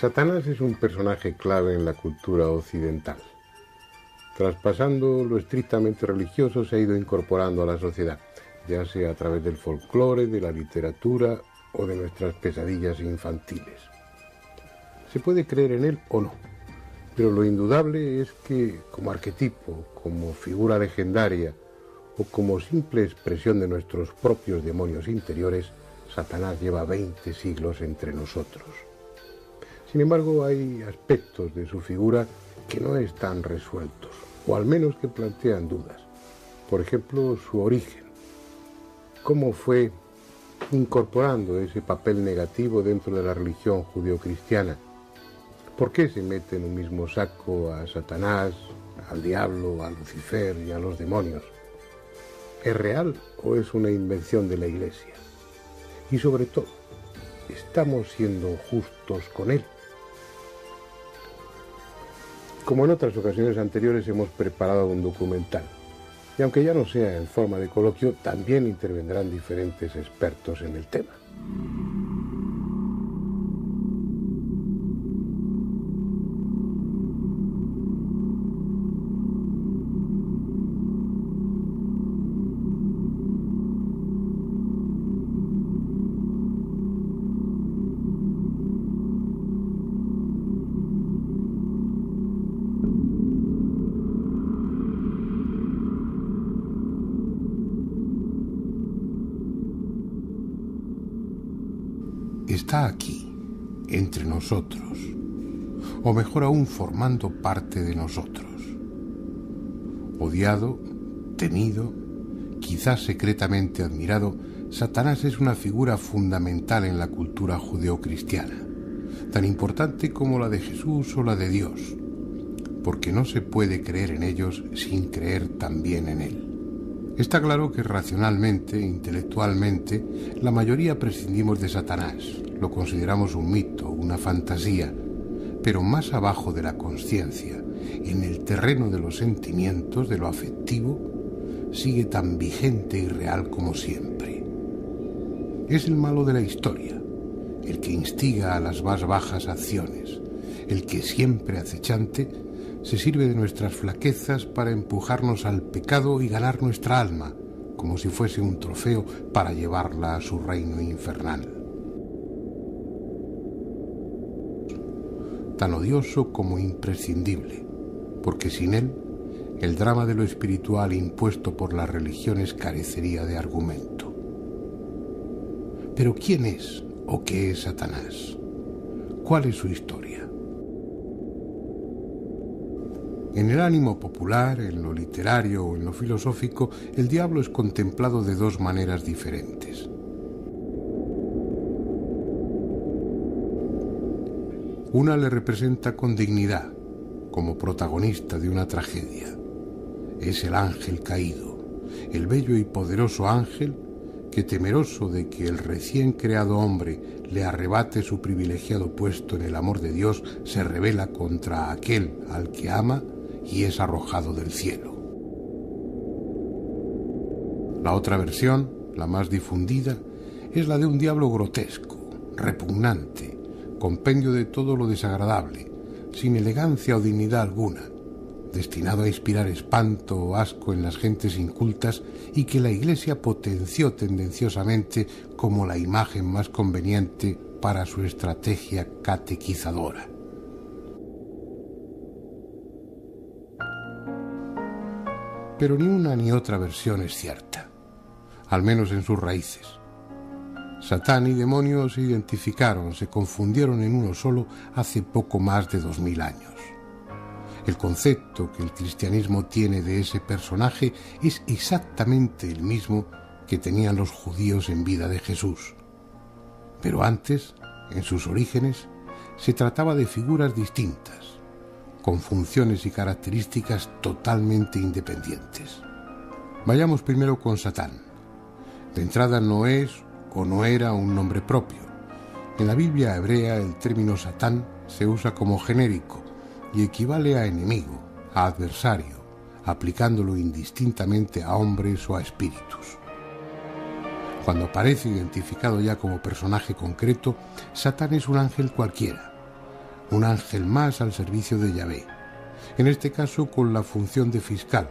Satanás es un personaje clave en la cultura occidental. Traspasando lo estrictamente religioso, se ha ido incorporando a la sociedad, ya sea a través del folclore, de la literatura o de nuestras pesadillas infantiles. Se puede creer en él o no, pero lo indudable es que, como arquetipo, como figura legendaria o como simple expresión de nuestros propios demonios interiores, Satanás lleva 20 siglos entre nosotros. Sin embargo, hay aspectos de su figura que no están resueltos, o al menos que plantean dudas. Por ejemplo, su origen. ¿Cómo fue incorporando ese papel negativo dentro de la religión judeocristiana? ¿Por qué se mete en un mismo saco a Satanás, al diablo, a Lucifer y a los demonios? ¿Es real o es una invención de la Iglesia? Y sobre todo, ¿estamos siendo justos con él? Como en otras ocasiones anteriores, hemos preparado un documental. Y aunque ya no sea en forma de coloquio, también intervendrán diferentes expertos en el tema. Está aquí, entre nosotros, o mejor aún, formando parte de nosotros. Odiado, temido, quizás secretamente admirado, Satanás es una figura fundamental en la cultura judeocristiana, tan importante como la de Jesús o la de Dios, porque no se puede creer en ellos sin creer también en él. Está claro que racionalmente, intelectualmente, la mayoría prescindimos de Satanás, lo consideramos un mito, una fantasía, pero más abajo de la consciencia, en el terreno de los sentimientos, de lo afectivo, sigue tan vigente y real como siempre. Es el malo de la historia, el que instiga a las más bajas acciones, el que siempre acechante se sirve de nuestras flaquezas para empujarnos al pecado y ganar nuestra alma, como si fuese un trofeo para llevarla a su reino infernal. Tan odioso como imprescindible, porque sin él, el drama de lo espiritual impuesto por las religiones carecería de argumento. Pero ¿quién es o qué es Satanás? ¿Cuál es su historia? En el ánimo popular, en lo literario o en lo filosófico, el diablo es contemplado de dos maneras diferentes. Una le representa con dignidad, como protagonista de una tragedia. Es el ángel caído, el bello y poderoso ángel que, temeroso de que el recién creado hombre le arrebate su privilegiado puesto en el amor de Dios, se rebela contra aquel al que ama y es arrojado del cielo. La otra versión, la más difundida, es la de un diablo grotesco, repugnante, compendio de todo lo desagradable, sin elegancia o dignidad alguna, destinado a inspirar espanto o asco en las gentes incultas y que la Iglesia potenció tendenciosamente como la imagen más conveniente para su estrategia catequizadora. Pero ni una ni otra versión es cierta, al menos en sus raíces. Satán y demonio se identificaron, se confundieron en uno solo hace poco más de 2000 años. El concepto que el cristianismo tiene de ese personaje es exactamente el mismo que tenían los judíos en vida de Jesús. Pero antes, en sus orígenes, se trataba de figuras distintas, con funciones y características totalmente independientes. Vayamos primero con Satán. De entrada no es o no era un nombre propio. En la Biblia hebrea el término Satán se usa como genérico y equivale a enemigo, a adversario, aplicándolo indistintamente a hombres o a espíritus. Cuando aparece identificado ya como personaje concreto, Satán es un ángel cualquiera, un ángel más al servicio de Yahvé, en este caso con la función de fiscal,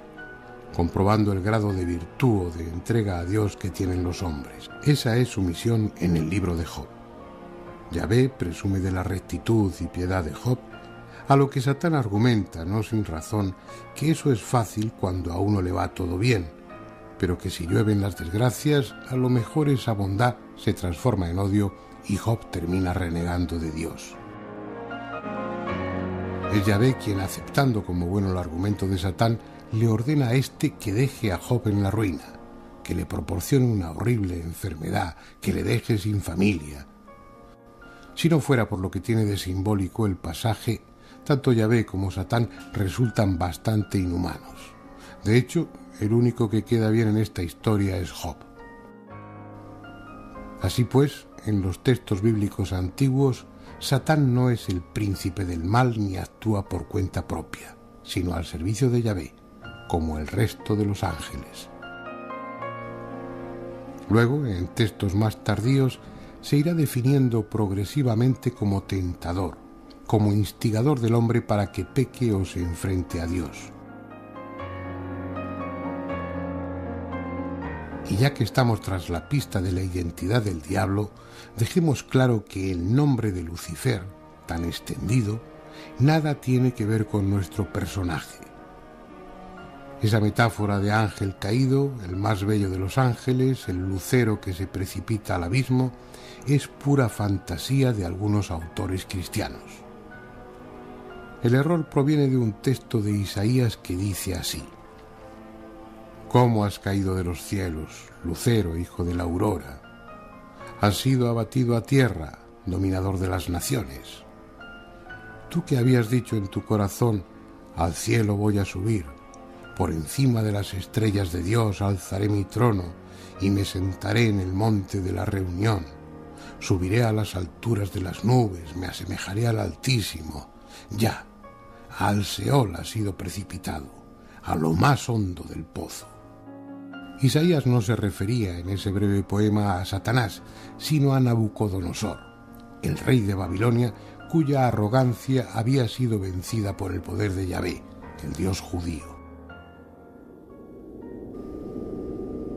comprobando el grado de virtud o de entrega a Dios que tienen los hombres. Esa es su misión en el libro de Job. Yahvé presume de la rectitud y piedad de Job, a lo que Satán argumenta, no sin razón, que eso es fácil cuando a uno le va todo bien, pero que si llueven las desgracias, a lo mejor esa bondad se transforma en odio y Job termina renegando de Dios. Es Yahvé quien, aceptando como bueno el argumento de Satán, le ordena a éste que deje a Job en la ruina, que le proporcione una horrible enfermedad, que le deje sin familia. Si no fuera por lo que tiene de simbólico el pasaje, tanto Yahvé como Satán resultan bastante inhumanos. De hecho, el único que queda bien en esta historia es Job. Así pues, en los textos bíblicos antiguos, Satán no es el príncipe del mal ni actúa por cuenta propia, sino al servicio de Yahvé, como el resto de los ángeles. Luego, en textos más tardíos, se irá definiendo progresivamente como tentador, como instigador del hombre para que peque o se enfrente a Dios. Y ya que estamos tras la pista de la identidad del diablo, dejemos claro que el nombre de Lucifer, tan extendido, nada tiene que ver con nuestro personaje. Esa metáfora de ángel caído, el más bello de los ángeles, el lucero que se precipita al abismo, es pura fantasía de algunos autores cristianos. El error proviene de un texto de Isaías que dice así: ¿Cómo has caído de los cielos, lucero, hijo de la aurora? Has sido abatido a tierra, dominador de las naciones. Tú que habías dicho en tu corazón, al cielo voy a subir, por encima de las estrellas de Dios alzaré mi trono y me sentaré en el monte de la reunión. Subiré a las alturas de las nubes, me asemejaré al Altísimo. Ya, al Seol has sido precipitado, a lo más hondo del pozo. Isaías no se refería en ese breve poema a Satanás, sino a Nabucodonosor, el rey de Babilonia, cuya arrogancia había sido vencida por el poder de Yahvé, el Dios judío.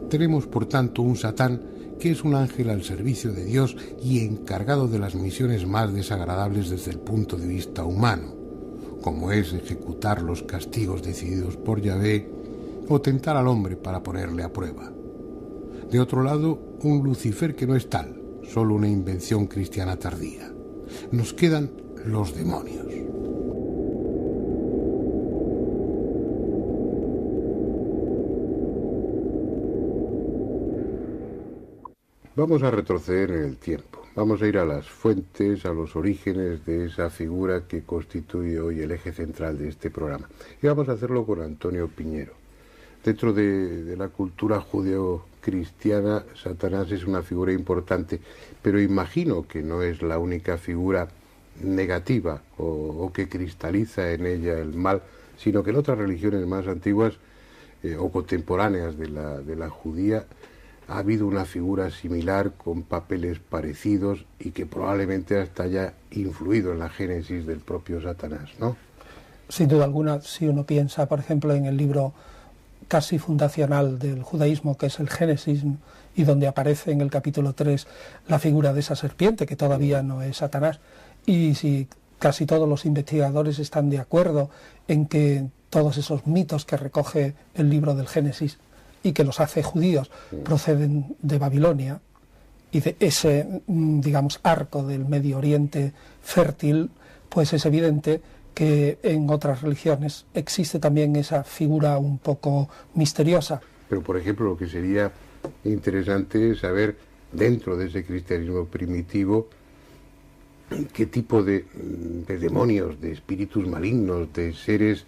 Tenemos, por tanto, un Satán que es un ángel al servicio de Dios y encargado de las misiones más desagradables desde el punto de vista humano, como es ejecutar los castigos decididos por Yahvé o tentar al hombre para ponerle a prueba. De otro lado, un Lucifer que no es tal, solo una invención cristiana tardía. Nos quedan los demonios. Vamos a retroceder en el tiempo. Vamos a ir a las fuentes, a los orígenes de esa figura que constituye hoy el eje central de este programa. Y vamos a hacerlo con Antonio Piñero. Dentro de la cultura judeocristiana, Satanás es una figura importante, pero imagino que no es la única figura negativa o que cristaliza en ella el mal, sino que en otras religiones más antiguas o contemporáneas de la judía ha habido una figura similar con papeles parecidos y que probablemente hasta haya influido en la génesis del propio Satanás, ¿no? Sin duda alguna, si uno piensa, por ejemplo, en el libro casi fundacional del judaísmo, que es el Génesis, y donde aparece en el capítulo 3 la figura de esa serpiente, que todavía no es Satanás, y si casi todos los investigadores están de acuerdo en que todos esos mitos que recoge el libro del Génesis y que los hace judíos proceden de Babilonia y de ese, digamos, arco del Medio Oriente fértil, pues es evidente que en otras religiones existe también esa figura un poco misteriosa. Pero, por ejemplo, lo que sería interesante es saber, dentro de ese cristianismo primitivo, qué tipo de demonios, de espíritus malignos, de seres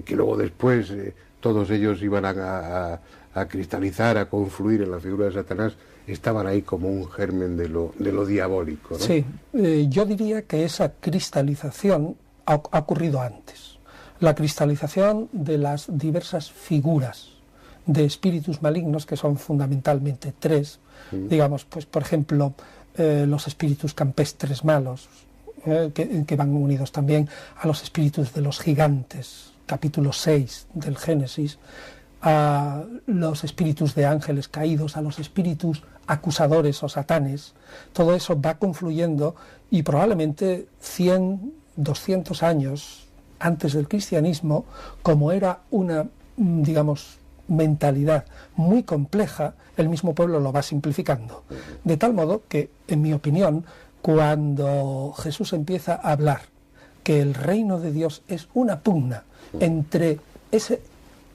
que luego después todos ellos iban a cristalizar, a confluir en la figura de Satanás, estaban ahí como un germen de lo diabólico, ¿no? Sí, yo diría que esa cristalización ha ocurrido antes. La cristalización de las diversas figuras de espíritus malignos, que son fundamentalmente tres, digamos, pues por ejemplo, los espíritus campestres malos, que van unidos también a los espíritus de los gigantes, capítulo 6 del Génesis, a los espíritus de ángeles caídos, a los espíritus acusadores o satanes. Todo eso va confluyendo y probablemente 100, 200 años antes del cristianismo, como era una, digamos, mentalidad muy compleja, el mismo pueblo lo va simplificando. De tal modo que, en mi opinión, cuando Jesús empieza a hablar que el reino de Dios es una pugna entre ese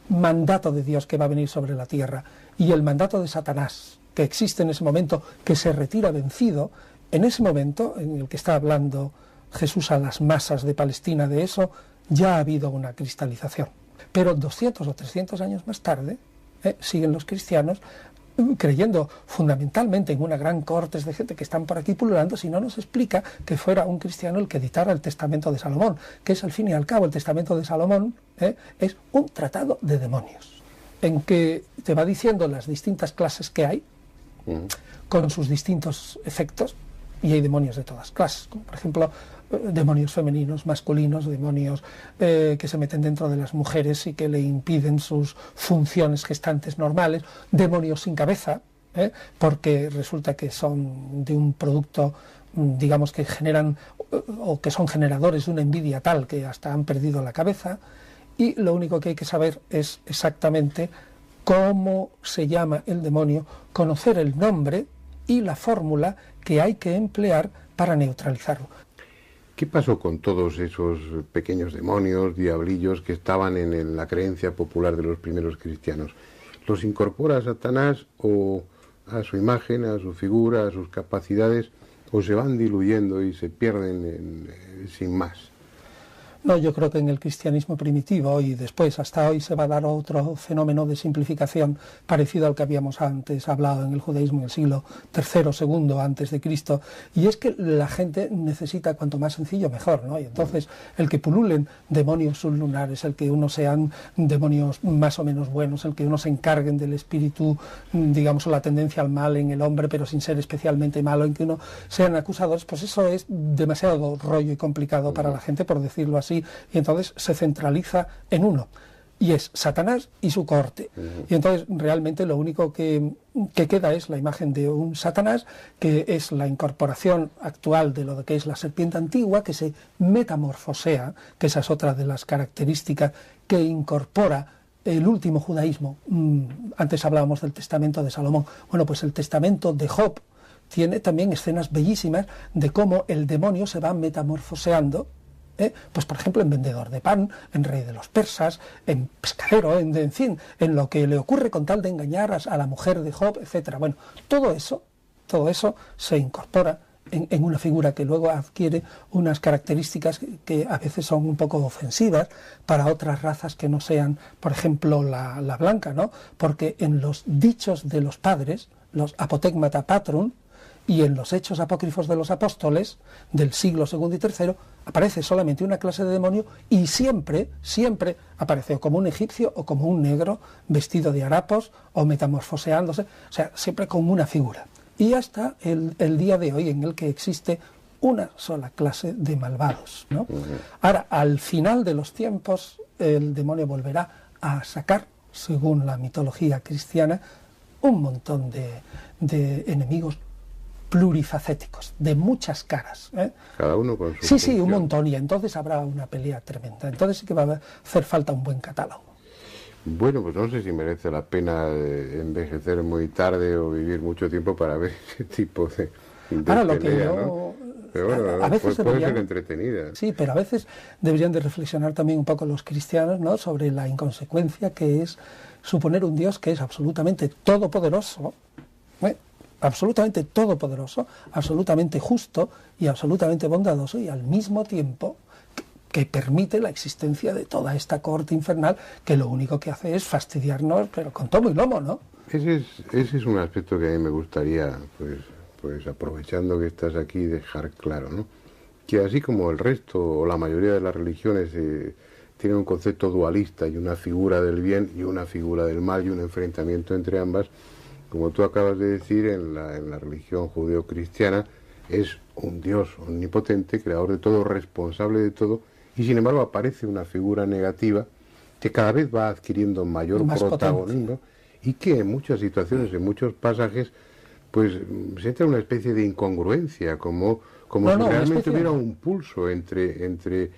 mandato de Dios que va a venir sobre la tierra y el mandato de Satanás que existe en ese momento, que se retira vencido, en ese momento en el que está hablando Jesús a las masas de Palestina de eso, ya ha habido una cristalización. Pero 200 o 300 años más tarde, siguen los cristianos creyendo fundamentalmente en una gran corte de gente que están por aquí pululando, si no nos explica que fuera un cristiano el que editara el Testamento de Salomón, que es al fin y al cabo el Testamento de Salomón, es un tratado de demonios, en que te va diciendo las distintas clases que hay, con sus distintos efectos, y hay demonios de todas clases, como por ejemplo demonios femeninos, masculinos, demonios que se meten dentro de las mujeres y que le impiden sus funciones gestantes normales, demonios sin cabeza, porque resulta que son de un producto, digamos, que generan o que son generadores de una envidia tal que hasta han perdido la cabeza, y lo único que hay que saber es exactamente cómo se llama el demonio, conocer el nombre y la fórmula que hay que emplear para neutralizarlo. ¿Qué pasó con todos esos pequeños demonios, diablillos que estaban en la creencia popular de los primeros cristianos? ¿Los incorpora Satanás o a su imagen, a su figura, a sus capacidades, o se van diluyendo y se pierden sin más? No, yo creo que en el cristianismo primitivo y después hasta hoy se va a dar otro fenómeno de simplificación parecido al que habíamos antes hablado en el judaísmo en el siglo III, II antes de Cristo, y es que la gente necesita cuanto más sencillo mejor, ¿no? Y entonces el que pululen demonios sublunares, el que unos sean demonios más o menos buenos, el que unos se encarguen del espíritu, digamos, o la tendencia al mal en el hombre, pero sin ser especialmente malo, en que uno sean acusadores, pues eso es demasiado rollo y complicado para la gente, por decirlo así. Y entonces se centraliza en uno, y es Satanás y su cohorte. Y entonces realmente lo único que queda es la imagen de un Satanás, que es la incorporación actual de lo que es la serpiente antigua, que se metamorfosea, que esa es otra de las características que incorpora el último judaísmo. Antes hablábamos del Testamento de Salomón. Bueno, pues el Testamento de Job tiene también escenas bellísimas de cómo el demonio se va metamorfoseando, pues por ejemplo en vendedor de pan, en rey de los persas, en pescadero, en fin, en lo que le ocurre con tal de engañar a la mujer de Job, etcétera. Bueno, todo eso se incorpora en una figura que luego adquiere unas características que a veces son un poco ofensivas para otras razas que no sean, por ejemplo, la blanca, ¿no? Porque en los dichos de los padres, los apotegmata patrum, y en los hechos apócrifos de los apóstoles del siglo II y III aparece solamente una clase de demonio, y siempre aparece o como un egipcio o como un negro vestido de harapos o metamorfoseándose, o sea, siempre como una figura. Y hasta el día de hoy en el que existe una sola clase de malvados, ¿no? Ahora, al final de los tiempos, el demonio volverá a sacar, según la mitología cristiana, un montón de enemigos plurifacéticos, de muchas caras. Cada uno con su Sí, función. un montón, y entonces habrá una pelea tremenda. Entonces sí que va a hacer falta un buen catálogo. Bueno, pues no sé si merece la pena envejecer muy tarde o vivir mucho tiempo para ver ese tipo de Ahora, lo pelea, que yo... ¿no? Pero bueno, a veces puede ser entretenida. Sí, pero a veces deberían de reflexionar también un poco los cristianos, ¿no?, sobre la inconsecuencia que es suponer un Dios que es absolutamente todopoderoso, absolutamente todopoderoso, absolutamente justo y absolutamente bondadoso, y al mismo tiempo que permite la existencia de toda esta cohorte infernal que lo único que hace es fastidiarnos, pero con tomo y lomo, ¿no? Ese es un aspecto que a mí me gustaría, pues aprovechando que estás aquí, dejar claro, ¿no? Que así como el resto o la mayoría de las religiones tienen un concepto dualista y una figura del bien y una figura del mal y un enfrentamiento entre ambas, como tú acabas de decir, en la religión judeocristiana es un Dios omnipotente, creador de todo, responsable de todo, y sin embargo aparece una figura negativa que cada vez va adquiriendo mayor protagonismo y que en muchas situaciones, en muchos pasajes, pues se entra una especie de incongruencia, como si realmente hubiera un pulso entre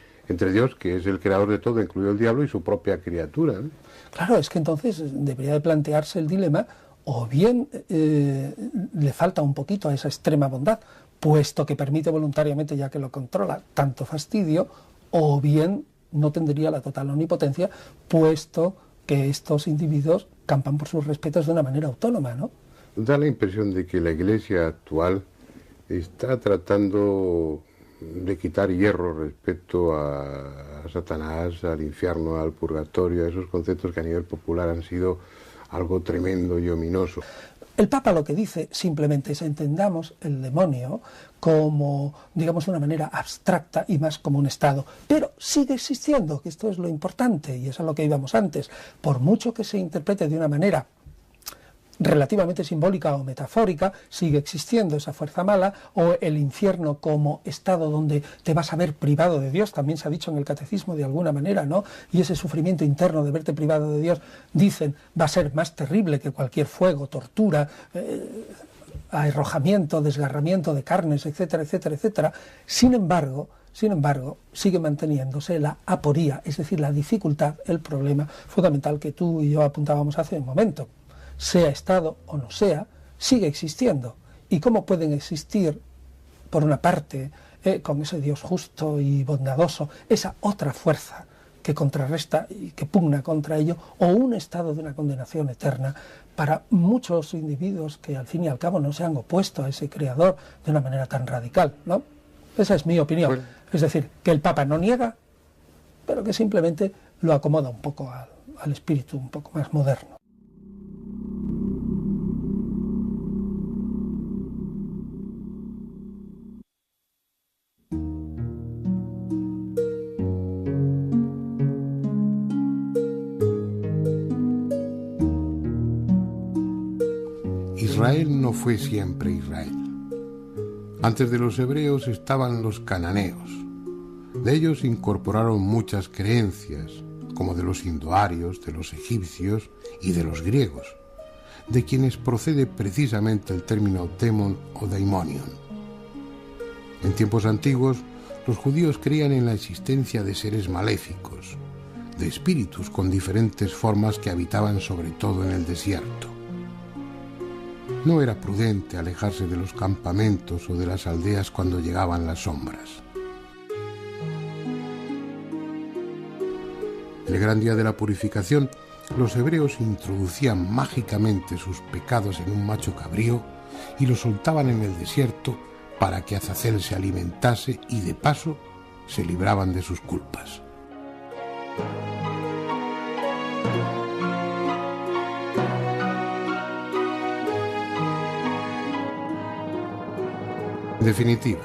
Dios, que es el creador de todo, incluido el diablo, y su propia criatura, ¿no? Claro, es que entonces debería de plantearse el dilema, o bien le falta un poquito a esa extrema bondad, puesto que permite voluntariamente, ya que lo controla, tanto fastidio, o bien no tendría la total omnipotencia, puesto que estos individuos campan por sus respetos de una manera autónoma, ¿no? Da la impresión de que la Iglesia actual está tratando de quitar hierro respecto a Satanás, al infierno, al purgatorio, a esos conceptos que a nivel popular han sido algo tremendo y ominoso. El Papa lo que dice simplemente es: entendamos el demonio como, digamos, de una manera abstracta y más como un estado, pero sigue existiendo, que esto es lo importante, y es a lo que íbamos antes. Por mucho que se interprete de una manera relativamente simbólica o metafórica, sigue existiendo esa fuerza mala, o el infierno como estado donde te vas a ver privado de Dios, también se ha dicho en el catecismo de alguna manera, ¿no? Y ese sufrimiento interno de verte privado de Dios, dicen, va a ser más terrible que cualquier fuego, tortura, arrojamiento, desgarramiento de carnes, etcétera, etcétera, etcétera. Sin embargo, sigue manteniéndose la aporía, es decir, la dificultad, el problema fundamental que tú y yo apuntábamos hace un momento. Sea Estado o no sea, sigue existiendo. ¿Y cómo pueden existir, por una parte, con ese Dios justo y bondadoso, esa otra fuerza que contrarresta y que pugna contra ello, o un estado de una condenación eterna para muchos individuos que al fin y al cabo no se han opuesto a ese creador de una manera tan radical, ¿no? Esa es mi opinión. Bueno. Es decir, que el Papa no niega, pero que simplemente lo acomoda un poco al espíritu un poco más moderno. Israel no fue siempre Israel. Antes de los hebreos estaban los cananeos. De ellos incorporaron muchas creencias, como de los indoarios, de los egipcios y de los griegos, de quienes procede precisamente el término demon o daimonion. En tiempos antiguos, los judíos creían en la existencia de seres maléficos, de espíritus con diferentes formas que habitaban sobre todo en el desierto. No era prudente alejarse de los campamentos o de las aldeas cuando llegaban las sombras. El gran día de la purificación, los hebreos introducían mágicamente sus pecados en un macho cabrío y lo soltaban en el desierto para que Azazel se alimentase y de paso se libraban de sus culpas. En definitiva,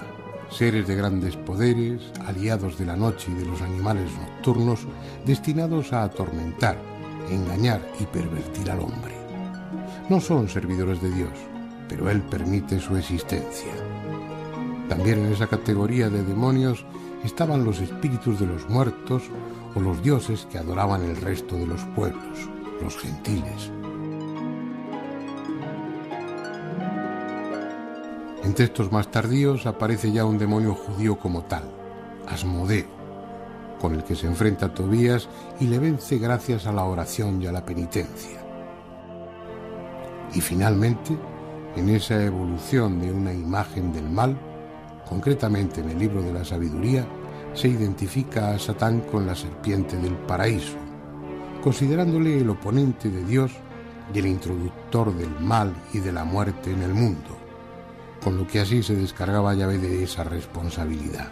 seres de grandes poderes, aliados de la noche y de los animales nocturnos, destinados a atormentar, engañar y pervertir al hombre. No son servidores de Dios, pero Él permite su existencia. También en esa categoría de demonios estaban los espíritus de los muertos o los dioses que adoraban el resto de los pueblos, los gentiles. En textos más tardíos aparece ya un demonio judío como tal, Asmodeo, con el que se enfrenta Tobías y le vence gracias a la oración y a la penitencia. Y finalmente, en esa evolución de una imagen del mal, concretamente en el libro de la sabiduría, se identifica a Satán con la serpiente del paraíso, considerándole el oponente de Dios y el introductor del mal y de la muerte en el mundo, con lo que así se descargaba Yahvé de esa responsabilidad.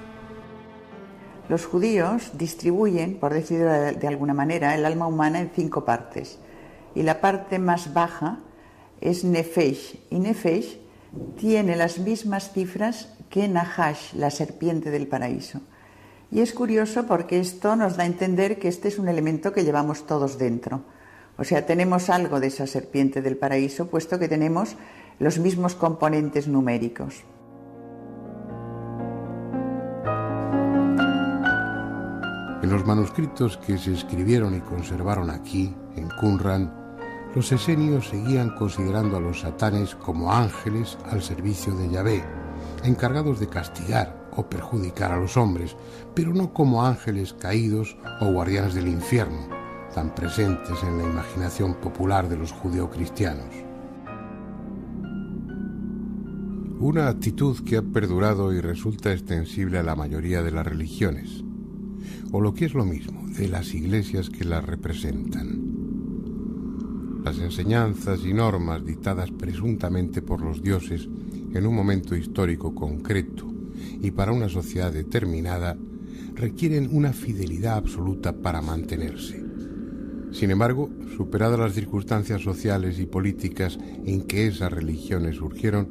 Los judíos distribuyen, por decirlo de alguna manera, el alma humana en 5 partes. Y la parte más baja es Nefesh. Y Nefesh tiene las mismas cifras que Nahash, la serpiente del paraíso. Y es curioso porque esto nos da a entender que este es un elemento que llevamos todos dentro. O sea, tenemos algo de esa serpiente del paraíso, puesto que tenemos los mismos componentes numéricos. En los manuscritos que se escribieron y conservaron aquí, en Qumran, los esenios seguían considerando a los satanes como ángeles al servicio de Yahvé, encargados de castigar o perjudicar a los hombres, pero no como ángeles caídos o guardianes del infierno, tan presentes en la imaginación popular de los judeocristianos. Una actitud que ha perdurado y resulta extensible a la mayoría de las religiones, o lo que es lo mismo, de las iglesias que las representan. Las enseñanzas y normas dictadas presuntamente por los dioses en un momento histórico concreto y para una sociedad determinada requieren una fidelidad absoluta para mantenerse. Sin embargo, superadas las circunstancias sociales y políticas en que esas religiones surgieron,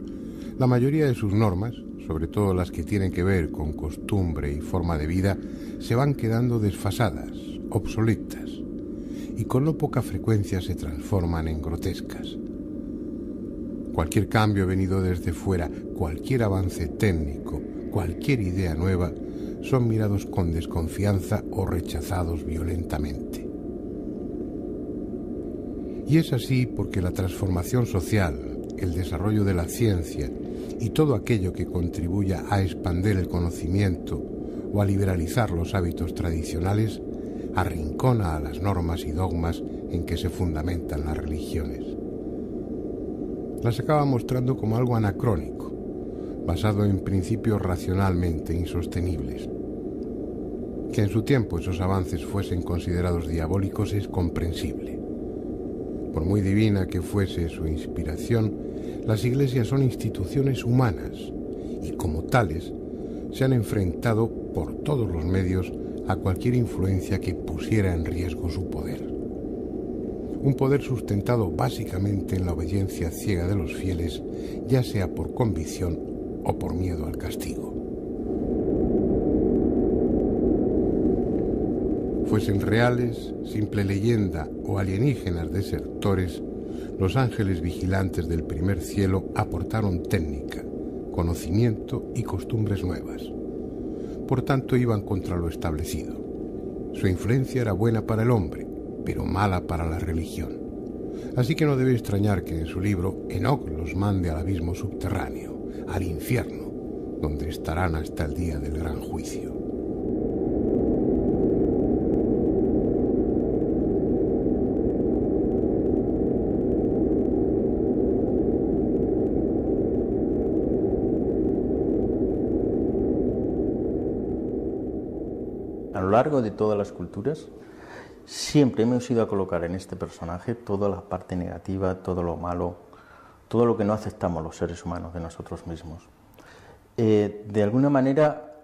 la mayoría de sus normas, sobre todo las que tienen que ver con costumbre y forma de vida, se van quedando desfasadas, obsoletas, y con no poca frecuencia se transforman en grotescas. Cualquier cambio venido desde fuera, cualquier avance técnico, cualquier idea nueva, son mirados con desconfianza o rechazados violentamente. Y es así porque la transformación social, el desarrollo de la ciencia y todo aquello que contribuya a expandir el conocimiento o a liberalizar los hábitos tradicionales, arrincona a las normas y dogmas en que se fundamentan las religiones. Las acaba mostrando como algo anacrónico, basado en principios racionalmente insostenibles. Que en su tiempo esos avances fuesen considerados diabólicos es comprensible. Por muy divina que fuese su inspiración, las iglesias son instituciones humanas y como tales se han enfrentado por todos los medios a cualquier influencia que pusiera en riesgo su poder. Un poder sustentado básicamente en la obediencia ciega de los fieles, ya sea por convicción o por miedo al castigo. Fuesen reales, simple leyenda o alienígenas desertores, los ángeles vigilantes del primer cielo aportaron técnica, conocimiento y costumbres nuevas. Por tanto, iban contra lo establecido. Su influencia era buena para el hombre, pero mala para la religión. Así que no debe extrañar que en su libro Enoc los mande al abismo subterráneo, al infierno, donde estarán hasta el día del gran juicio. A lo largo de todas las culturas, siempre hemos ido a colocar en este personaje toda la parte negativa, todo lo malo, todo lo que no aceptamos los seres humanos de nosotros mismos. De alguna manera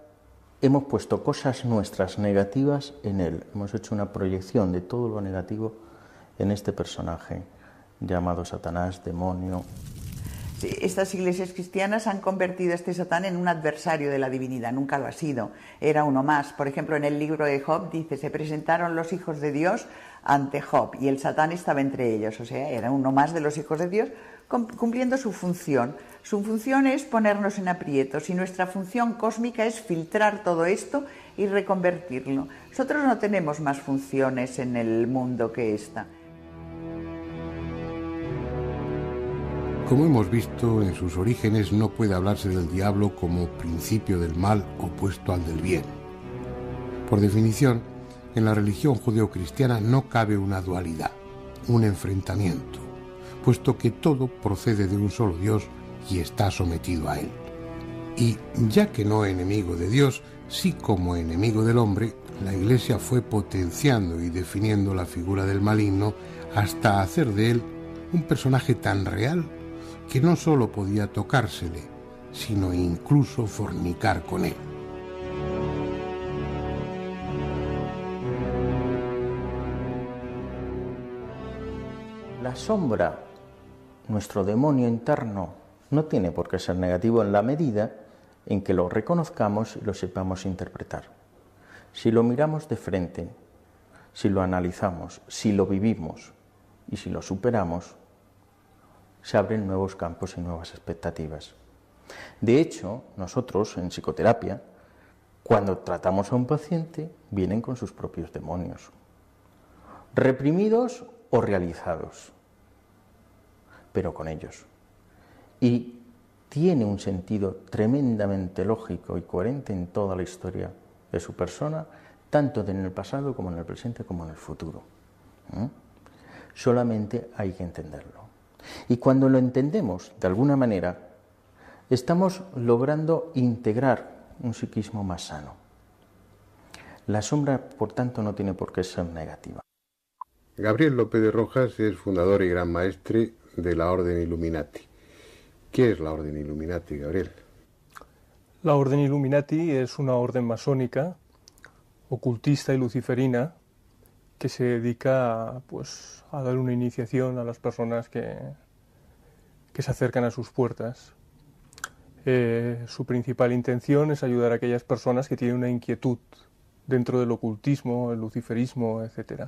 hemos puesto cosas nuestras negativas en él, hemos hecho una proyección de todo lo negativo en este personaje llamado Satanás, demonio. Sí, estas iglesias cristianas han convertido a este Satán en un adversario de la divinidad, nunca lo ha sido, era uno más. Por ejemplo, en el libro de Job dice, se presentaron los hijos de Dios ante Job y el Satán estaba entre ellos, o sea, era uno más de los hijos de Dios cumpliendo su función. Su función es ponernos en aprietos y nuestra función cósmica es filtrar todo esto y reconvertirlo. Nosotros no tenemos más funciones en el mundo que esta. Como hemos visto, en sus orígenes no puede hablarse del diablo como principio del mal opuesto al del bien. Por definición, en la religión judeocristiana no cabe una dualidad, un enfrentamiento, puesto que todo procede de un solo Dios y está sometido a él. Y, ya que no enemigo de Dios, sí como enemigo del hombre, la Iglesia fue potenciando y definiendo la figura del maligno hasta hacer de él un personaje tan real que no solo podía tocársele, sino incluso fornicar con él. La sombra, nuestro demonio interno, no tiene por qué ser negativo en la medida en que lo reconozcamos y lo sepamos interpretar. Si lo miramos de frente, si lo analizamos, si lo vivimos y si lo superamos, se abren nuevos campos y nuevas expectativas. De hecho, nosotros en psicoterapia Cuando tratamos a un paciente, vienen con sus propios demonios, reprimidos o realizados, pero con ellos. Y tiene un sentido tremendamente lógico y coherente en toda la historia de su persona, tanto en el pasado como en el presente como en el futuro. Solamente hay que entenderlo. Y cuando lo entendemos, de alguna manera, estamos logrando integrar un psiquismo más sano. La sombra, por tanto, no tiene por qué ser negativa. Gabriel López de Rojas es fundador y gran maestre de la Orden Illuminati. ¿Qué es la Orden Illuminati, Gabriel? La Orden Illuminati es una orden masónica, ocultista y luciferina, que se dedica pues, a dar una iniciación a las personas que se acercan a sus puertas. Su principal intención es ayudar a aquellas personas que tienen una inquietud dentro del ocultismo, el luciferismo, etc.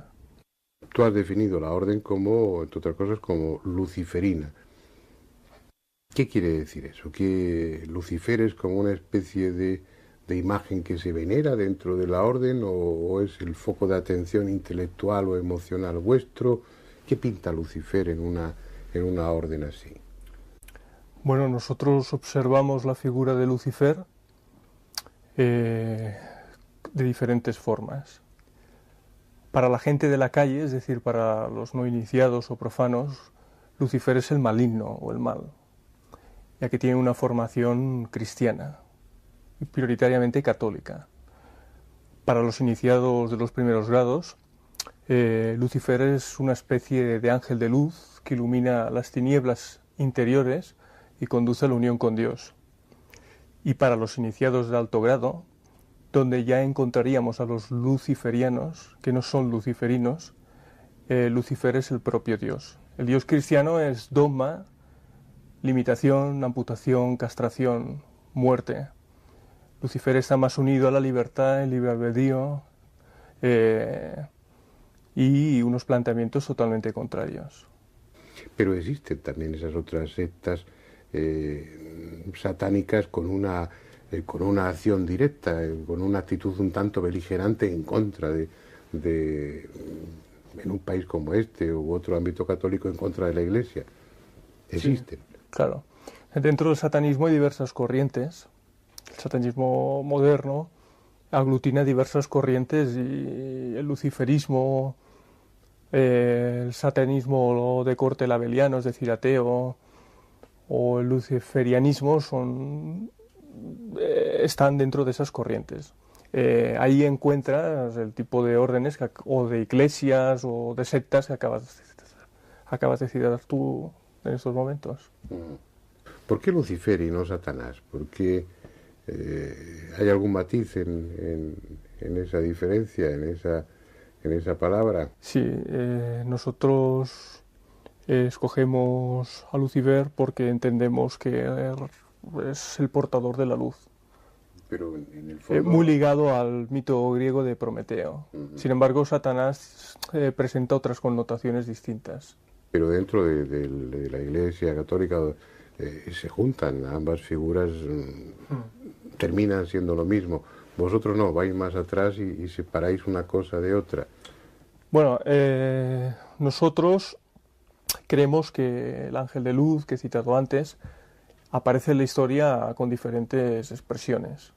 Tú has definido la orden como, entre otras cosas, como luciferina. ¿Qué quiere decir eso? ¿Que Lucifer es como una especie de imagen que se venera dentro de la orden o es el foco de atención intelectual o emocional vuestro? ¿Qué pinta Lucifer en una orden así? Bueno, nosotros observamos la figura de Lucifer de diferentes formas. Para la gente de la calle, es decir, para los no iniciados o profanos, Lucifer es el maligno o el mal, ya que tiene una formación cristiana y prioritariamente católica. Para los iniciados de los primeros grados, Lucifer es una especie de ángel de luz que ilumina las tinieblas interiores y conduce a la unión con Dios. Y para los iniciados de alto grado, donde ya encontraríamos a los luciferianos, que no son luciferinos, Lucifer es el propio Dios. El Dios cristiano es dogma, limitación, amputación, castración, muerte. Lucifer está más unido a la libertad, el libre albedrío y unos planteamientos totalmente contrarios. Pero existen también esas otras sectas satánicas con una acción directa, con una actitud un tanto beligerante en contra en un país como este u otro ámbito católico en contra de la Iglesia. Existen. Sí, claro. Dentro del satanismo hay diversas corrientes. El satanismo moderno aglutina diversas corrientes y el luciferismo, el satanismo de corte labeliano, es decir, ateo, o el luciferianismo están dentro de esas corrientes. Ahí encuentras el tipo de órdenes o de iglesias o de sectas que acabas de citar tú en estos momentos. ¿Por qué Lucifer y no Satanás? ¿Por qué hay algún matiz en esa diferencia, en esa palabra? Sí, nosotros escogemos a Lucifer porque entendemos que es el portador de la luz. Pero en el fondo... muy ligado al mito griego de Prometeo. Sin embargo, Satanás presenta otras connotaciones distintas. Pero dentro de la Iglesia católica se juntan ambas figuras, terminan siendo lo mismo. Vosotros no, vais más atrás y separáis una cosa de otra. Bueno, nosotros creemos que el ángel de luz que he citado antes aparece en la historia con diferentes expresiones.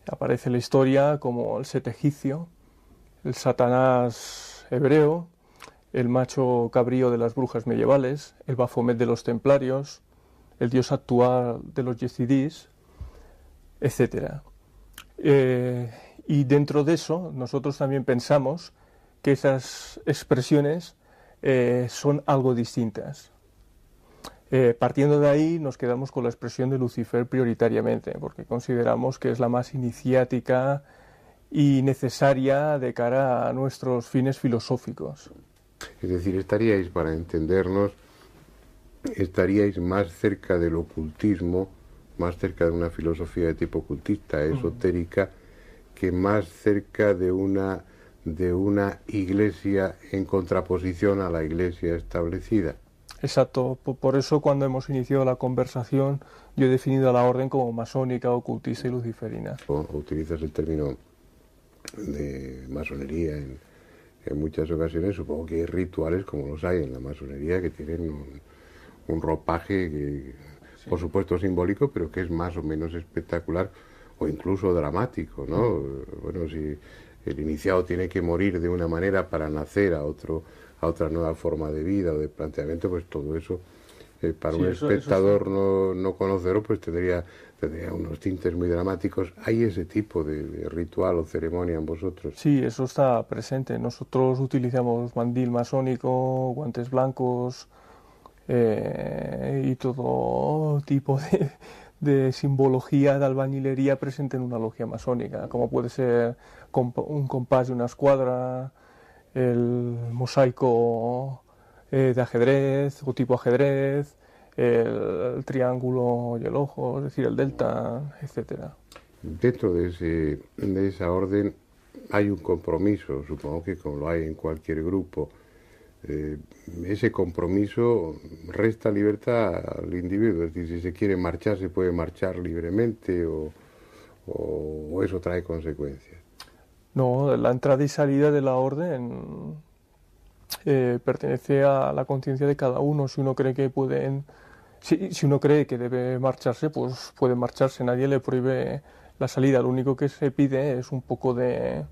Aparece en la historia como el Set egipcio, el Satanás hebreo, el macho cabrío de las brujas medievales, el Baphomet de los templarios, el dios actual de los yezidís, etc. Y dentro de eso nosotros también pensamos que esas expresiones son algo distintas. Partiendo de ahí nos quedamos con la expresión de Lucifer prioritariamente, porque consideramos que es la más iniciática y necesaria de cara a nuestros fines filosóficos. Es decir, estaríais, para entendernos, estaríais más cerca del ocultismo, más cerca de una filosofía de tipo ocultista, esotérica, que más cerca de una iglesia en contraposición a la iglesia establecida. Exacto, por eso cuando hemos iniciado la conversación Yo he definido a la orden como masónica, ocultista y luciferina. Utilizas el término de masonería en muchas ocasiones. Supongo que hay rituales como los hay en la masonería que tienen un ropaje que, sí, por supuesto simbólico, pero que es más o menos espectacular o incluso dramático, ¿no? Bueno, si el iniciado tiene que morir de una manera para nacer a otra nueva forma de vida o de planteamiento, pues todo eso para un espectador no conocedor pues tendría unos tintes muy dramáticos. ¿Hay ese tipo de ritual o ceremonia en vosotros? Sí, eso está presente. Nosotros utilizamos mandil masónico, guantes blancos y todo tipo de simbología de albañilería presente en una logia masónica, como puede ser un compás de una escuadra, el mosaico de ajedrez o tipo ajedrez, el triángulo y el ojo, es decir, el delta, etcétera. Dentro de esa orden hay un compromiso, supongo que como lo hay en cualquier grupo. Ese compromiso resta libertad al individuo, es decir, si se quiere marchar se puede marchar libremente o eso trae consecuencias. No, la entrada y salida de la orden pertenece a la conciencia de cada uno. Si uno cree que si uno cree que debe marcharse, pues puede marcharse, nadie le prohíbe la salida. Lo único que se pide es un poco de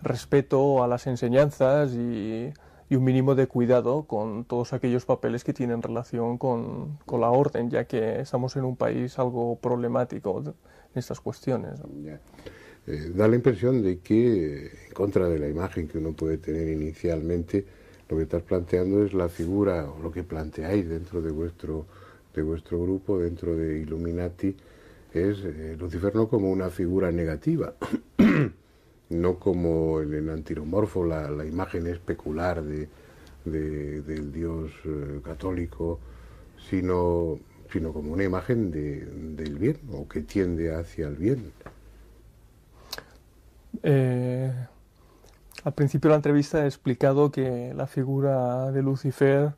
respeto a las enseñanzas y un mínimo de cuidado con todos aquellos papeles que tienen relación con la orden, ya que estamos en un país algo problemático en estas cuestiones, ¿no? Yeah. Da la impresión de que, en contra de la imagen que uno puede tener inicialmente, lo que estás planteando es la figura, o lo que planteáis dentro de vuestro grupo, dentro de Illuminati, es Lucifer no como una figura negativa, no como el antiromorfo, la imagen especular del Dios católico, sino como una imagen del bien, o que tiende hacia el bien. Al principio de la entrevista he explicado que la figura de Lucifer,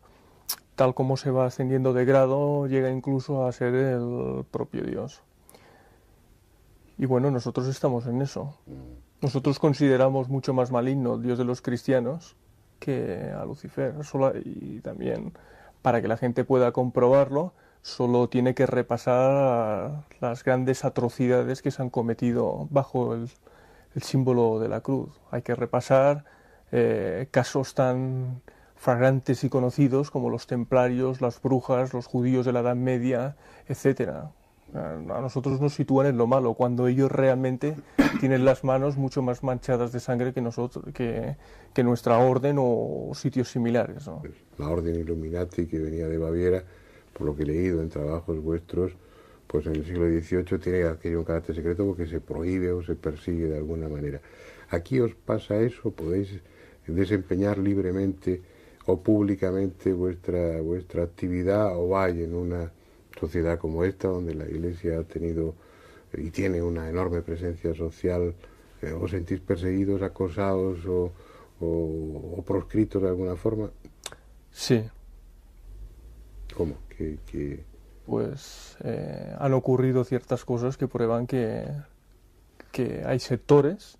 tal como se va ascendiendo de grado, llega incluso a ser el propio Dios. Y bueno, nosotros estamos en eso. Nosotros consideramos mucho más maligno al Dios de los cristianos que a Lucifer. Y también, para que la gente pueda comprobarlo, solo tiene que repasar las grandes atrocidades que se han cometido bajo el símbolo de la cruz. Hay que repasar casos tan flagrantes y conocidos como los templarios, las brujas, los judíos de la Edad Media, etcétera. A nosotros nos sitúan en lo malo, cuando ellos realmente tienen las manos mucho más manchadas de sangre que nosotros, que nuestra orden o sitios similares, ¿no? La orden Illuminati, que venía de Baviera, por lo que he leído en trabajos vuestros, pues en el siglo XVIII tiene adquirido un carácter secreto porque se prohíbe o se persigue de alguna manera. ¿Aquí os pasa eso? ¿Podéis desempeñar libremente o públicamente vuestra actividad, o hay en una sociedad como esta, donde la Iglesia ha tenido y tiene una enorme presencia social, os sentís perseguidos, acosados o proscritos de alguna forma? Sí. ¿Cómo? Pues han ocurrido ciertas cosas que prueban que hay sectores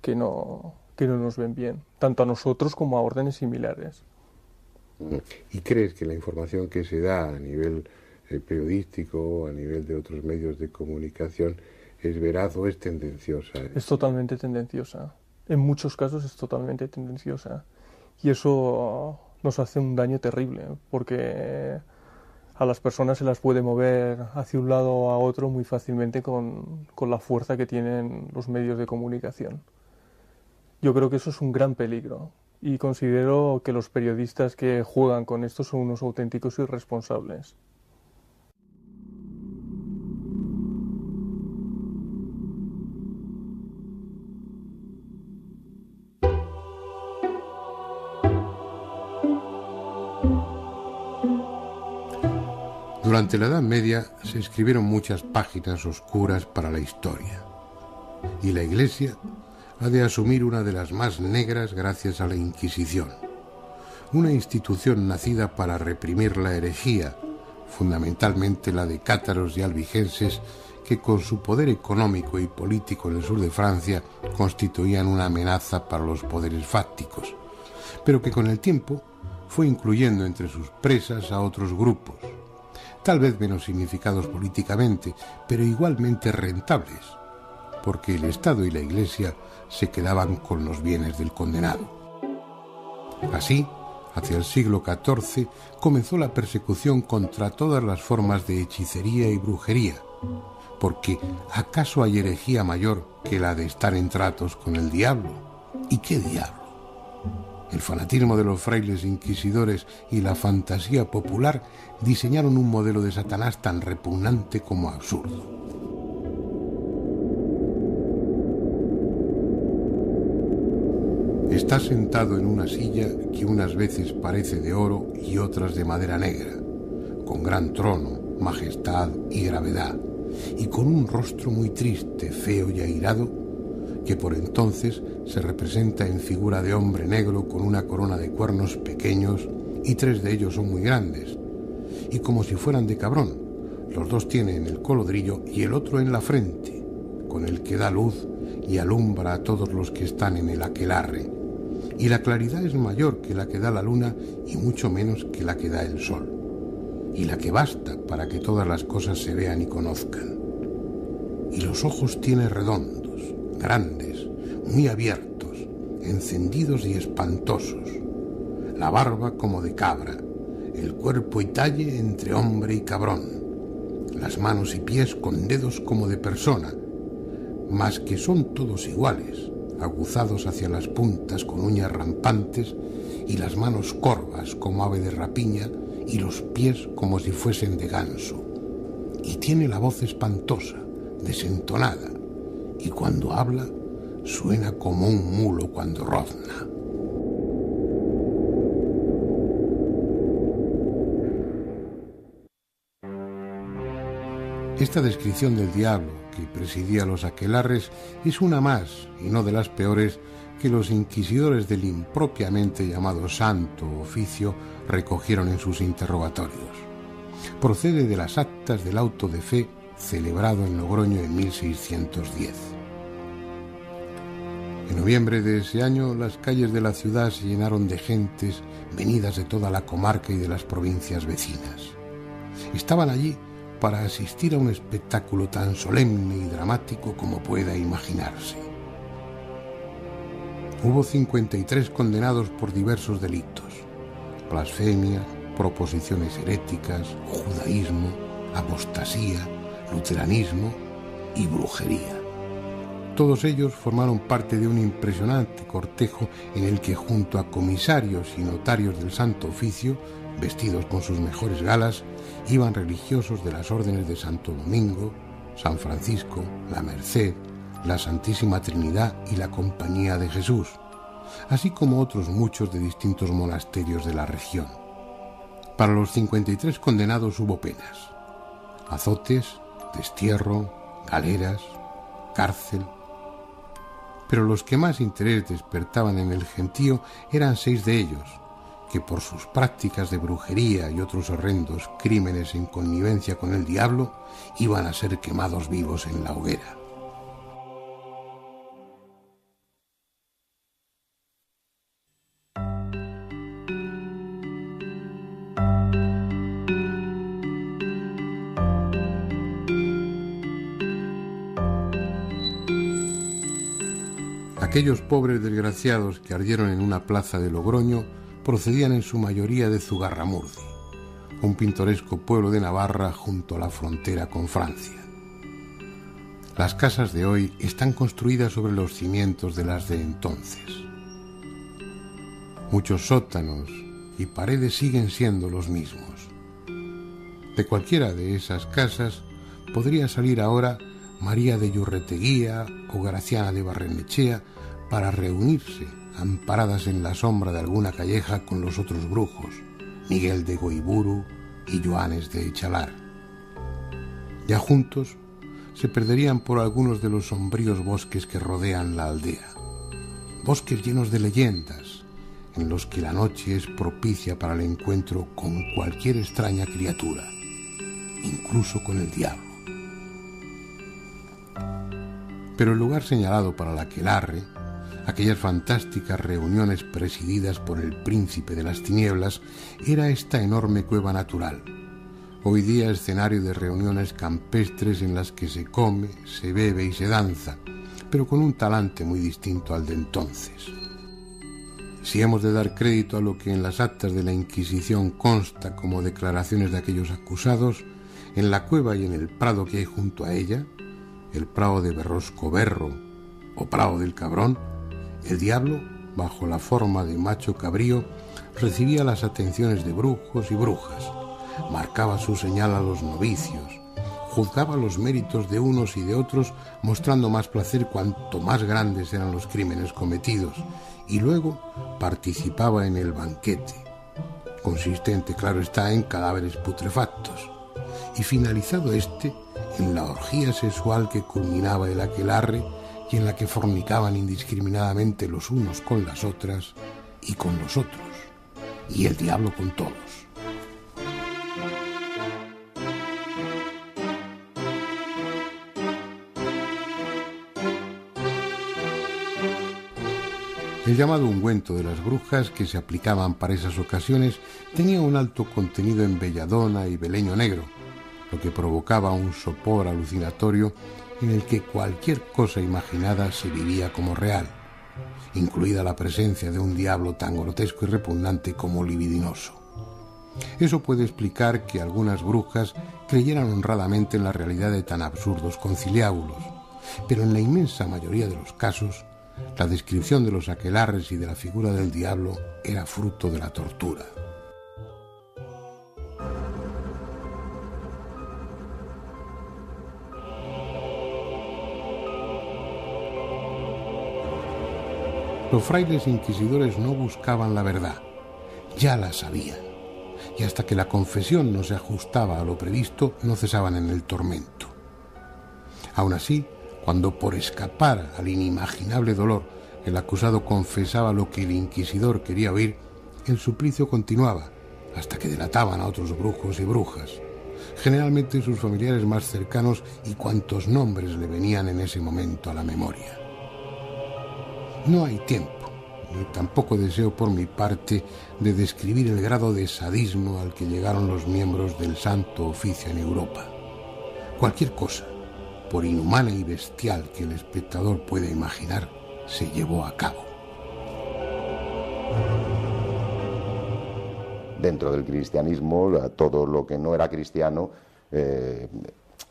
que no nos ven bien, tanto a nosotros como a órdenes similares. ¿Y crees que la información que se da a nivel periodístico, a nivel de otros medios de comunicación, es veraz o es tendenciosa? Es totalmente tendenciosa. En muchos casos es totalmente tendenciosa. Y eso nos hace un daño terrible, porque a las personas se las puede mover hacia un lado o a otro muy fácilmente con la fuerza que tienen los medios de comunicación. Yo creo que eso es un gran peligro y considero que los periodistas que juegan con esto son unos auténticos irresponsables. Durante la Edad Media se escribieron muchas páginas oscuras para la historia, y la Iglesia ha de asumir una de las más negras gracias a la Inquisición, una institución nacida para reprimir la herejía, fundamentalmente la de cátaros y albigenses, que con su poder económico y político en el sur de Francia constituían una amenaza para los poderes fácticos, pero que con el tiempo fue incluyendo entre sus presas a otros grupos, tal vez menos significados políticamente, pero igualmente rentables, porque el Estado y la Iglesia se quedaban con los bienes del condenado. Así, hacia el siglo XIV, comenzó la persecución contra todas las formas de hechicería y brujería, porque ¿acaso hay herejía mayor que la de estar en tratos con el diablo? ¿Y qué diablo? El fanatismo de los frailes inquisidores y la fantasía popular diseñaron un modelo de Satanás tan repugnante como absurdo. Está sentado en una silla que unas veces parece de oro y otras de madera negra, con gran trono, majestad y gravedad, y con un rostro muy triste, feo y airado, que por entonces se representa en figura de hombre negro con una corona de cuernos pequeños, y 3 de ellos son muy grandes, y como si fueran de cabrón. Los 2 tienen en el colodrillo y el otro en la frente, con el que da luz y alumbra a todos los que están en el aquelarre, y la claridad es mayor que la que da la luna y mucho menos que la que da el sol, y la que basta para que todas las cosas se vean y conozcan. Y los ojos tiene redondos, grandes, muy abiertos, encendidos y espantosos, la barba como de cabra, el cuerpo y talle entre hombre y cabrón, las manos y pies con dedos como de persona, mas que son todos iguales, aguzados hacia las puntas con uñas rampantes, y las manos corvas como ave de rapiña, y los pies como si fuesen de ganso. Y tiene la voz espantosa, desentonada, y cuando habla suena como un mulo cuando rozna. Esta descripción del diablo que presidía los aquelarres es una más, y no de las peores, que los inquisidores del impropiamente llamado Santo Oficio recogieron en sus interrogatorios. Procede de las actas del auto de fe celebrado en Logroño en 1610. En noviembre de ese año, las calles de la ciudad se llenaron de gentes venidas de toda la comarca y de las provincias vecinas. Estaban allí para asistir a un espectáculo tan solemne y dramático como pueda imaginarse. Hubo 53 condenados por diversos delitos: blasfemia, proposiciones heréticas, judaísmo, apostasía, luteranismo y brujería. Todos ellos formaron parte de un impresionante cortejo en el que, junto a comisarios y notarios del Santo Oficio, vestidos con sus mejores galas, iban religiosos de las órdenes de Santo Domingo, San Francisco, la Merced, la Santísima Trinidad y la Compañía de Jesús, así como otros muchos de distintos monasterios de la región. Para los 53 condenados hubo penas: azotes, destierro, galeras, cárcel. Pero los que más interés despertaban en el gentío eran 6 de ellos, que por sus prácticas de brujería y otros horrendos crímenes en connivencia con el diablo iban a ser quemados vivos en la hoguera. Aquellos pobres desgraciados que ardieron en una plaza de Logroño procedían en su mayoría de Zugarramurdi, un pintoresco pueblo de Navarra junto a la frontera con Francia. Las casas de hoy están construidas sobre los cimientos de las de entonces. Muchos sótanos y paredes siguen siendo los mismos. De cualquiera de esas casas podría salir ahora María de Yurreteguía o Graciana de Barrenechea para reunirse, amparadas en la sombra de alguna calleja, con los otros brujos, Miguel de Goiburu y Joanes de Echalar. Ya juntos se perderían por algunos de los sombríos bosques que rodean la aldea, bosques llenos de leyendas, en los que la noche es propicia para el encuentro con cualquier extraña criatura, incluso con el diablo. Pero el lugar señalado para la aquelarre, aquellas fantásticas reuniones presididas por el príncipe de las tinieblas, era esta enorme cueva natural, hoy día escenario de reuniones campestres en las que se come, se bebe y se danza, pero con un talante muy distinto al de entonces. Si hemos de dar crédito a lo que en las actas de la Inquisición consta como declaraciones de aquellos acusados, en la cueva y en el prado que hay junto a ella, el prado de Berrosco Berro o prado del Cabrón, el diablo, bajo la forma de macho cabrío, recibía las atenciones de brujos y brujas, marcaba su señal a los novicios, juzgaba los méritos de unos y de otros, mostrando más placer cuanto más grandes eran los crímenes cometidos, y luego participaba en el banquete, consistente, claro está, en cadáveres putrefactos, y finalizado en la orgía sexual que culminaba el aquelarre y en la que fornicaban indiscriminadamente los unos con las otras y con los otros, y el diablo con todos. El llamado ungüento de las brujas, que se aplicaban para esas ocasiones, tenía un alto contenido en belladona y beleño negro, lo que provocaba un sopor alucinatorio en el que cualquier cosa imaginada se vivía como real, incluida la presencia de un diablo tan grotesco y repugnante como libidinoso. Eso puede explicar que algunas brujas creyeran honradamente en la realidad de tan absurdos conciliábulos, pero en la inmensa mayoría de los casos, la descripción de los aquelarres y de la figura del diablo era fruto de la tortura. Los frailes inquisidores no buscaban la verdad, ya la sabían, y hasta que la confesión no se ajustaba a lo previsto, no cesaban en el tormento. Aún así, cuando por escapar al inimaginable dolor el acusado confesaba lo que el inquisidor quería oír, el suplicio continuaba hasta que delataban a otros brujos y brujas, generalmente sus familiares más cercanos y cuantos nombres le venían en ese momento a la memoria. No hay tiempo, ni tampoco deseo por mi parte de describir el grado de sadismo al que llegaron los miembros del Santo Oficio en Europa. Cualquier cosa, por inhumana y bestial que el espectador pueda imaginar, se llevó a cabo. Dentro del cristianismo, todo lo que no era cristiano,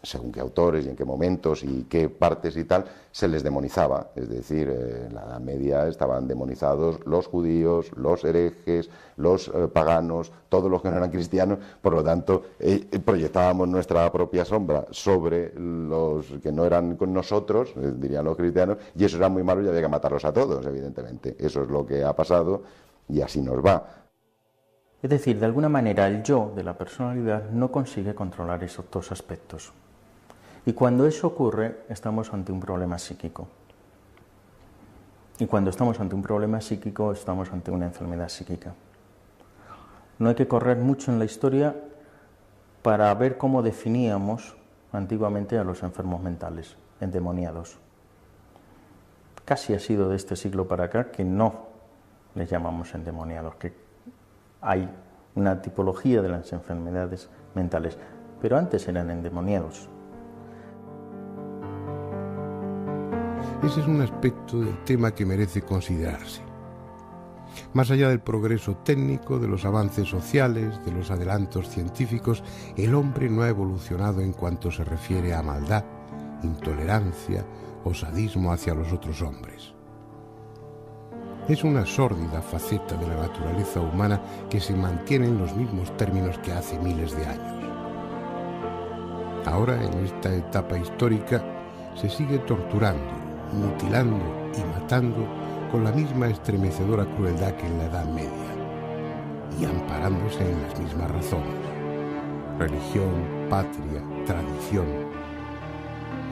según qué autores y en qué momentos y qué partes y tal, se les demonizaba. Es decir, en la Edad Media estaban demonizados los judíos, los herejes, los paganos, todos los que no eran cristianos. Por lo tanto, proyectábamos nuestra propia sombra sobre los que no eran con nosotros, dirían los cristianos, y eso era muy malo y había que matarlos a todos, evidentemente. Eso es lo que ha pasado y así nos va. Es decir, de alguna manera el yo de la personalidad no consigue controlar esos dos aspectos. Y cuando eso ocurre, estamos ante un problema psíquico. Y cuando estamos ante un problema psíquico, estamos ante una enfermedad psíquica. No hay que correr mucho en la historia para ver cómo definíamos antiguamente a los enfermos mentales, endemoniados. Casi ha sido de este siglo para acá que no les llamamos endemoniados, que hay una tipología de las enfermedades mentales, pero antes eran endemoniados. Ese es un aspecto del tema que merece considerarse. Más allá del progreso técnico, de los avances sociales, de los adelantos científicos, el hombre no ha evolucionado en cuanto se refiere a maldad, intolerancia o sadismo hacia los otros hombres. Es una sórdida faceta de la naturaleza humana que se mantiene en los mismos términos que hace miles de años. Ahora, en esta etapa histórica, se sigue torturando, mutilando y matando con la misma estremecedora crueldad que en la Edad Media, y amparándose en las mismas razones: religión, patria, tradición,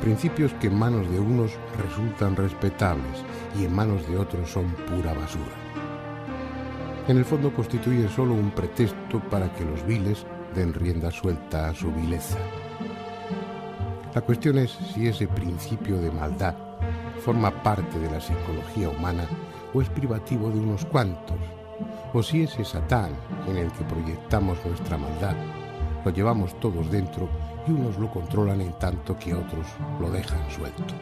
principios que en manos de unos resultan respetables y en manos de otros son pura basura. En el fondo constituyen solo un pretexto para que los viles den rienda suelta a su vileza. La cuestión es si ese principio de maldad forma parte de la psicología humana o es privativo de unos cuantos, o si ese Satán en el que proyectamos nuestra maldad lo llevamos todos dentro y unos lo controlan en tanto que otros lo dejan suelto.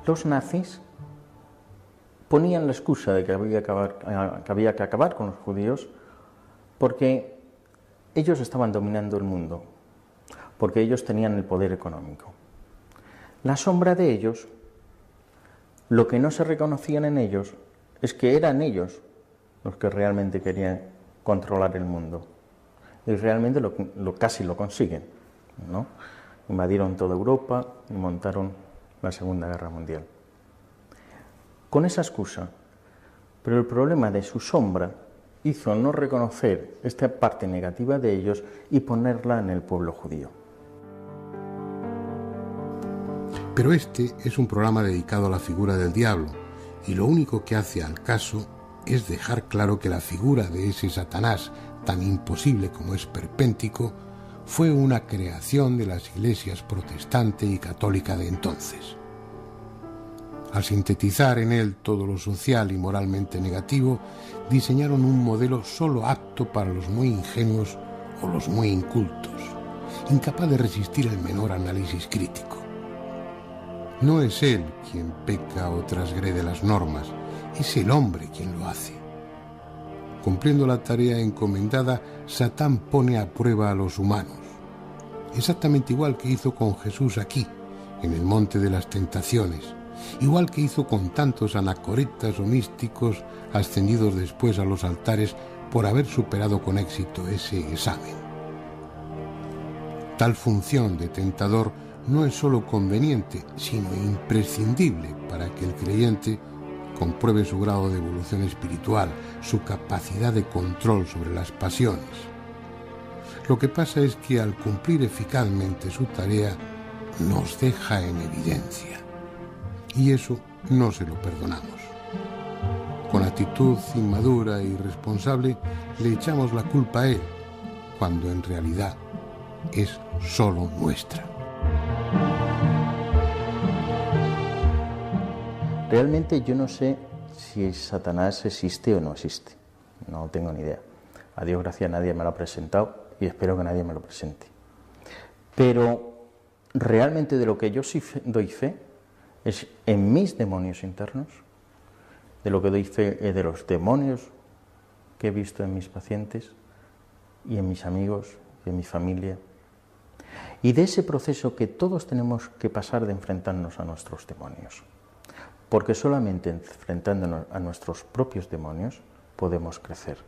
Los nazis ponían la excusa de que había que acabar con los judíos porque ellos estaban dominando el mundo, porque ellos tenían el poder económico. La sombra de ellos, lo que no se reconocían en ellos, es que eran ellos los que realmente querían controlar el mundo. Y realmente casi lo consiguen, ¿no? Invadieron toda Europa y montaron la Segunda Guerra Mundial. Con esa excusa, pero el problema de su sombra hizo no reconocer esta parte negativa de ellos y ponerla en el pueblo judío. Pero este es un programa dedicado a la figura del diablo, y lo único que hace al caso es dejar claro que la figura de ese Satanás, tan imposible como esperpéntico, fue una creación de las iglesias protestante y católica de entonces. Al sintetizar en él todo lo social y moralmente negativo, diseñaron un modelo solo apto para los muy ingenuos o los muy incultos, incapaz de resistir el menor análisis crítico. No es él quien peca o transgrede las normas, es el hombre quien lo hace. Cumpliendo la tarea encomendada, Satán pone a prueba a los humanos, exactamente igual que hizo con Jesús aquí, en el Monte de las Tentaciones, igual que hizo con tantos anacoretas o místicos ascendidos después a los altares por haber superado con éxito ese examen. Tal función de tentador no es sólo conveniente, sino imprescindible para que el creyente compruebe su grado de evolución espiritual, su capacidad de control sobre las pasiones. Lo que pasa es que al cumplir eficazmente su tarea, nos deja en evidencia. Y eso no se lo perdonamos. Con actitud inmadura e irresponsable, le echamos la culpa a él, cuando en realidad es solo nuestra. Realmente yo no sé si Satanás existe o no existe. No tengo ni idea. A Dios gracias, nadie me lo ha presentado y espero que nadie me lo presente. Pero realmente de lo que yo sí doy fe es en mis demonios internos. De lo que doy fe es de los demonios que he visto en mis pacientes y en mis amigos y en mi familia. Y de ese proceso que todos tenemos que pasar de enfrentarnos a nuestros demonios. Porque solamente enfrentándonos a nuestros propios demonios podemos crecer.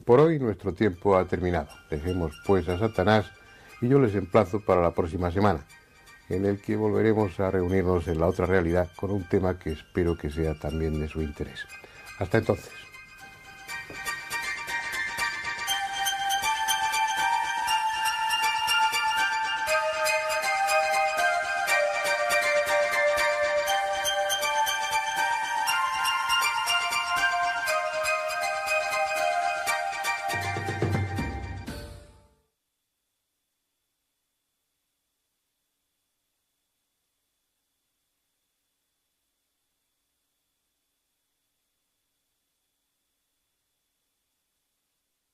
Por hoy nuestro tiempo ha terminado. Dejemos pues a Satanás y yo les emplazo para la próxima semana, en el que volveremos a reunirnos en la otra realidad con un tema que espero que sea también de su interés. Hasta entonces.